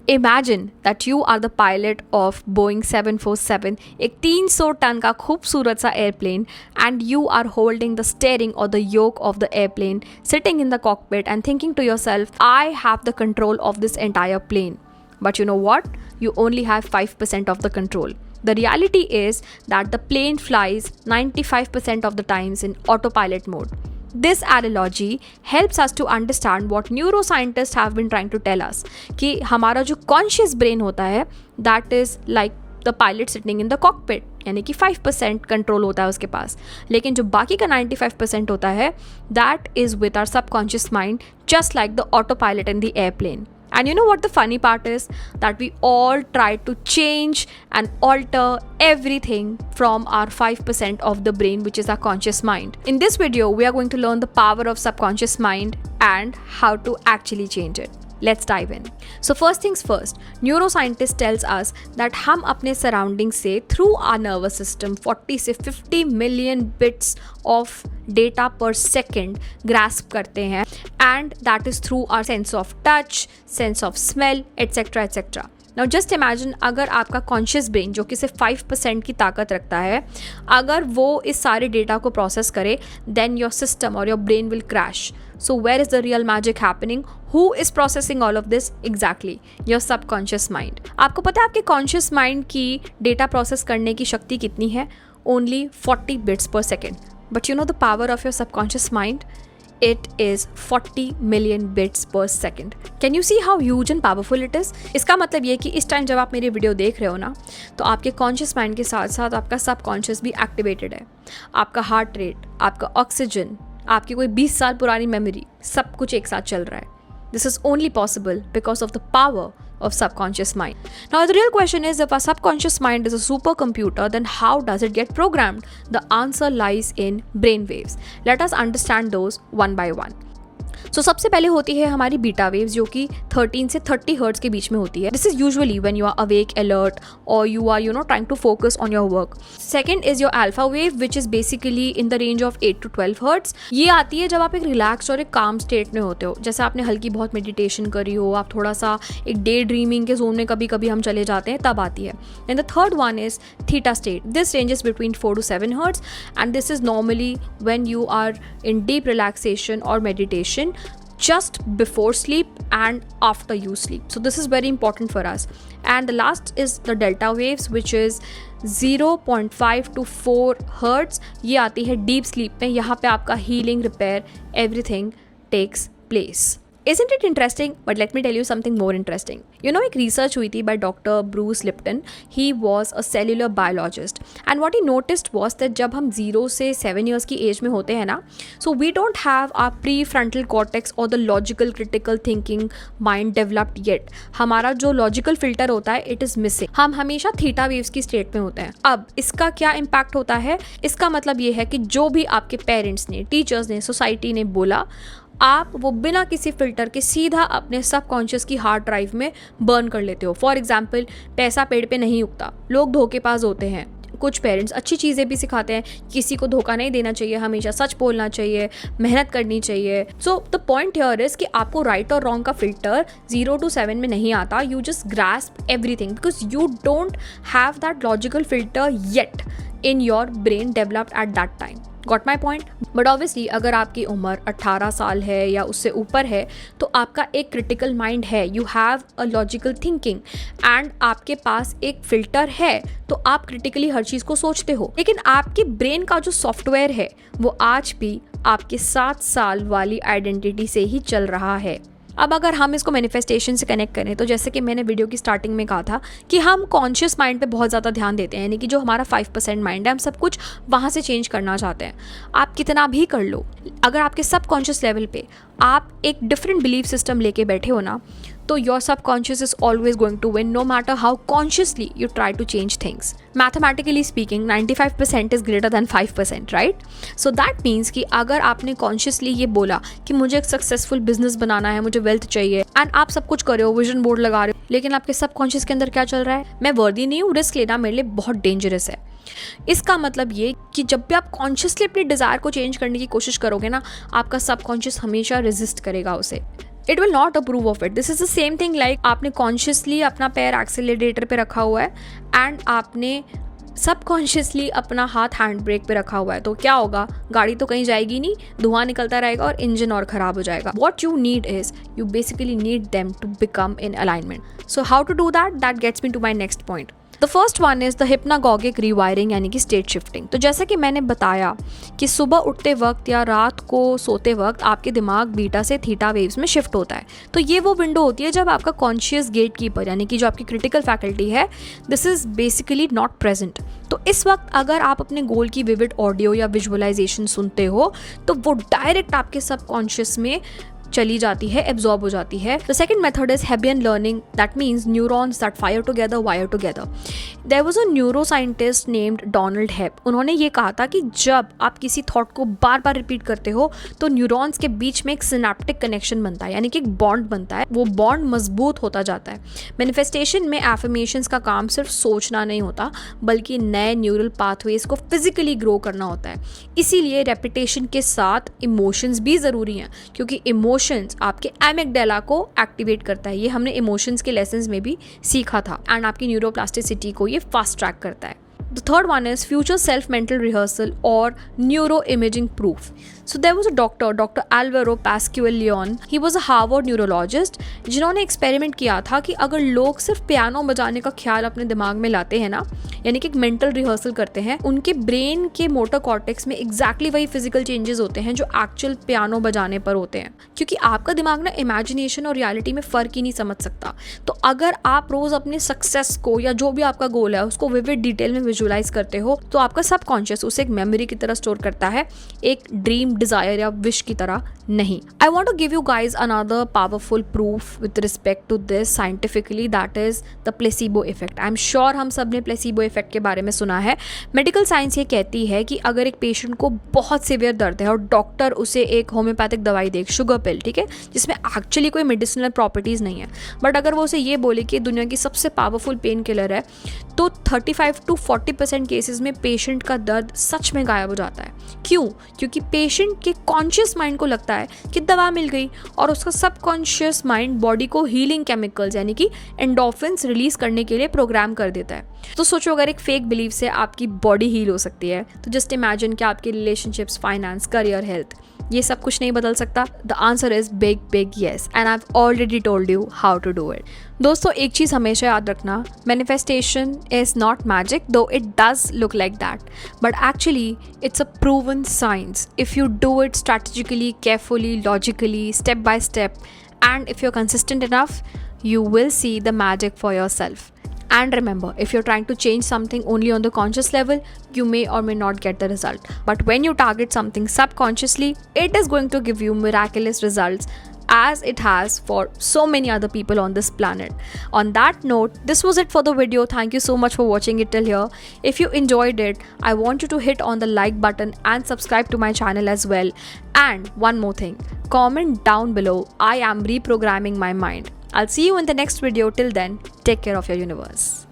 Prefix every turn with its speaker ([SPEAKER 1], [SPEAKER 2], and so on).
[SPEAKER 1] Imagine that you are the pilot of Boeing 747, एक 300 ton का खूबसूरत सा airplane, and you are holding the steering or the yoke of the airplane, sitting in the cockpit and thinking to yourself, I have the control of this entire plane. But you know what? You only have 5% of the control. The reality is that the plane flies 95% of the times in autopilot mode. This analogy helps us to understand what neuroscientists have been trying to tell us कि हमारा जो conscious brain होता है that is like the pilot sitting in the cockpit, यानी कि 5% control होता है उसके पास, लेकिन जो बाकी का 95% होता है that is with our subconscious mind, just like the autopilot in the airplane. And you know what the funny part is? That we all try to change and alter everything from our 5% of the brain, which is our conscious mind. In this video, we are going to learn the power of subconscious mind and how to actually change it. Let's dive in. So first things first, neuroscientist tells us that हम अपने surrounding से through our nervous system 40 से 50 million bits of data per second grasp करते हैं, and that is through our sense of touch, sense of smell, etc. etc. Now just imagine अगर आपका conscious brain जो कि सिर्फ 5% की ताकत रखता है, अगर वो इस सारे डेटा को प्रोसेस करे, then your system or your brain will crash. So where is the real magic happening? Who is processing all of this? Exactly, your subconscious mind. आपको पता है आपके conscious mind की डेटा प्रोसेस करने की शक्ति कितनी है? Only 40 bits per second. But you know the power of your subconscious mind? It is 40 million bits per second. Can you see how huge and powerful it is? इसका मतलब ये कि इस टाइम जब आप मेरी वीडियो देख रहे हो ना, तो आपके कॉन्शियस माइंड के साथ साथ आपका सबकॉन्शियस भी एक्टिवेटेड है. आपका हार्ट रेट, आपका ऑक्सीजन, आपकी कोई 20 साल पुरानी मेमोरी, सब कुछ एक साथ चल रहा है. This is only possible because of the power of subconscious mind. Now the real question is, if our subconscious mind is a supercomputer, then how does it get programmed? The answer lies in brain waves. Let us understand those one by one. So सबसे पहले होती है हमारी beta waves जो कि 13 से 30 hertz के बीच में होती है. This is usually when you are awake, alert, or you are trying to focus on your work. Second is your alpha wave, which is basically in the range of 8 to 12 hertz. ये आती है जब आप एक relax और एक काम state में होते हो, जैसे आपने हल्की बहुत मेडिटेशन करी हो, आप थोड़ा सा एक डे ड्रीमिंग के जोन में कभी कभी हम चले जाते हैं, तब आती है. And the third one is theta state. This ranges between 4 to 7 hertz, and this is normally when you are in deep relaxation और meditation just before sleep and after you sleep. So this is very important for us. And the last is the delta waves, which is 0.5 to 4 hertz. ये आती है deep sleep में. यहाँ पे आपका healing, repair, everything takes place. Isn't it interesting? But let me tell you something more interesting. You know, एक research हुई थी by Dr. Bruce Lipton. He was a cellular biologist. And what he noticed was that जब हम 0 से 7 years की age में होते हैं ना, so we don't have our prefrontal cortex or the logical critical thinking mind developed yet. हमारा जो logical filter होता है, it is missing. हम हमेशा theta waves की state में होते हैं. अब इसका क्या impact होता है? इसका मतलब ये है कि जो भी आपके parents ने, teachers ने, society ने बोला, आप वो बिना किसी फिल्टर के सीधा अपने सबकॉन्शियस की हार्ड ड्राइव में बर्न कर लेते हो. फॉर एग्जाम्पल, पैसा पेड़ पे नहीं उगता, लोग धोखेबाज होते हैं. कुछ पेरेंट्स अच्छी चीज़ें भी सिखाते हैं, किसी को धोखा नहीं देना चाहिए, हमेशा सच बोलना चाहिए, मेहनत करनी चाहिए. So the point here is कि आपको राइट और रॉन्ग का फिल्टर 0 to 7 में नहीं आता. You just grasp everything because you don't have that logical filter yet in your brain developed at that time. Got my point? But obviously अगर आपकी उम्र 18 साल है या उससे ऊपर है, तो आपका एक क्रिटिकल माइंड है, you have a logical thinking, and आपके पास एक फिल्टर है, तो आप क्रिटिकली हर चीज़ को सोचते हो. लेकिन आपके ब्रेन का जो सॉफ्टवेयर है वो आज भी आपके 7 साल वाली आइडेंटिटी से ही चल रहा है. अब अगर हम इसको मैनिफेस्टेशन से कनेक्ट करें, तो जैसे कि मैंने वीडियो की स्टार्टिंग में कहा था कि हम कॉन्शियस माइंड पे बहुत ज़्यादा ध्यान देते हैं, यानी कि जो हमारा 5% माइंड है, हम सब कुछ वहाँ से चेंज करना चाहते हैं. आप कितना भी कर लो, अगर आपके सबकॉन्शियस लेवल पे आप एक डिफरेंट बिलीफ सिस्टम लेके बैठे हो ना, तो your subconscious is always going to win, no matter how consciously you try to change things. Mathematically speaking 95% is greater than 5%, right? So that means कि अगर आपने कॉन्शियसली ये बोला कि मुझे एक सक्सेसफुल बिजनेस बनाना है, मुझे वेल्थ चाहिए, एंड आप सब कुछ कर रहे हो, विजन बोर्ड लगा रहे हो, लेकिन आपके सबकॉन्शियस के अंदर क्या चल रहा है? मैं वर्दी नहीं हूँ, रिस्क लेना मेरे लिए बहुत डेंजरस है. इसका मतलब ये कि जब भी आप कॉन्शियसली अपने डिज़ायर को चेंज करने की कोशिश करोगे ना, आपका सबकॉन्शियस हमेशा रेजिस्ट करेगा उसे. It will not approve of it. This is the same thing like आपने कॉन्शियसली अपना पैर एक्सीलरेटर पे रखा हुआ है एंड आपने सबकॉन्शियसली अपना हाथ हैंड ब्रेक पे रखा हुआ है, तो क्या होगा, गाड़ी तो कहीं जाएगी नहीं, धुआं निकलता रहेगा और इंजन और खराब हो जाएगा. What you need is you basically need them to become in alignment. So how to do that gets me to my next point. The first one is the hypnagogic rewiring यानी कि state shifting. तो जैसा कि मैंने बताया कि सुबह उठते वक्त या रात को सोते वक्त आपके दिमाग बीटा से थीटा वेव्स में शिफ्ट होता है. तो ये वो विंडो होती है जब आपका कॉन्शियस गेट कीपर यानी कि जो आपकी क्रिटिकल फैकल्टी है, this is basically not present. तो इस वक्त अगर आप अपने गोल की विविड ऑडियो या विजुअलाइजेशन सुनते हो तो वो डायरेक्ट आपके सबकॉन्शियस में चली जाती है, एब्जॉर्ब हो जाती है. The second method is Hebbian learning. That means neurons that fire together wire together. There was a neuroscientist named Donald Hebb. उन्होंने ये कहा था कि जब आप किसी थॉट को बार बार रिपीट करते हो तो न्यूरॉन्स के बीच में एक सिनेप्टिक कनेक्शन बनता है, यानी कि एक बॉन्ड बनता है. वो बॉन्ड मजबूत होता जाता है. मैनिफेस्टेशन में एफर्मेशंस का काम सिर्फ सोचना नहीं होता बल्कि नए न्यूरल पाथवेज को फिजिकली ग्रो करना होता है. इसीलिए रेपिटेशन के साथ इमोशंस भी ज़रूरी हैं, क्योंकि इमोशंस आपके एमिगडाला को एक्टिवेट करता है. ये हमने इमोशंस के लेसन्स में भी सीखा था. एंड आपकी न्यूरोप्लास्टिसिटी को ये फास्ट ट्रैक करता है. The third one is future self-mental rehearsal or neuroimaging proof. So there was a doctor, Dr. Alvaro Pascual-Leon. He was a Harvard neurologist जिन्होंने एक्सपेरिमेंट किया था कि अगर लोग सिर्फ पियानो बजाने का ख्याल अपने दिमाग में लाते हैं ना, यानी कि एक मेंटल रिहर्सल करते हैं, उनके ब्रेन के मोटर कॉर्टेक्स में एग्जैक्टली वही फिजिकल चेंजेस होते हैं जो एक्चुअल पियानो बजाने पर होते हैं. क्योंकि आपका दिमाग ना इमेजिनेशन और रियलिटी में फ़र्क ही नहीं समझ सकता. तो अगर आप रोज़ अपने सक्सेस को या जो भी आपका गोल है उसको विविड डिटेल में विजुअलाइज करते हो तो आपका सबकॉन्शियस उसे एक मेमोरी की तरह स्टोर करता है, एक ड्रीम, डिजायर या विश की तरह नहीं. I want to give you guys another powerful proof with respect to this scientifically, that is the placebo effect. I am sure हम सब ने प्लेसिबो इफेक्ट के बारे में सुना है. मेडिकल साइंस ये कहती है कि अगर एक पेशेंट को बहुत सीवियर दर्द है और डॉक्टर उसे एक होम्योपैथिक दवाई दे, शुगर पिल, ठीक है, जिसमें एक्चुअली कोई मेडिसिनल प्रॉपर्टीज़ नहीं है, बट अगर वो उसे ये बोले कि दुनिया की सबसे पावरफुल पेन किलर है, तो 35 to 40% केसेस में पेशेंट का दर्द सच में गायब हो जाता है. क्यों? क्योंकि पेशेंट के कॉन्शियस माइंड को लगता है कि दवा मिल गई और उसका सबकॉन्शियस माइंड बॉडी को हीलिंग केमिकल्स यानी कि एंडोर्फिन्स रिलीज करने के लिए प्रोग्राम कर देता है. तो सोचो अगर एक फेक बिलीफ से आपकी बॉडी हील हो सकती है, तो जस्ट इमेजिन कि आपके रिलेशनशिप्स, फाइनेंस, करियर, हेल्थ, ये सब कुछ नहीं बदल सकता. The answer is big big yes, and I have already told you how to do it. दोस्तों एक चीज़ हमेशा याद रखना, manifestation is not magic, though it does look like that, but actually it's a proven science if you do it strategically, carefully, logically, step by step, and if you are consistent enough, you will see the magic for yourself. And remember, if you're trying to change something only on the conscious level, you may or may not get the result. But when you target something subconsciously, it is going to give you miraculous results, as it has for so many other people on this planet. On that note, this was it for the video. Thank you so much for watching it till here. If you enjoyed it, I want you to hit on the like button and subscribe to my channel as well. And one more thing, comment down below, I am reprogramming my mind. I'll see you in the next video. Till then, take care of your universe.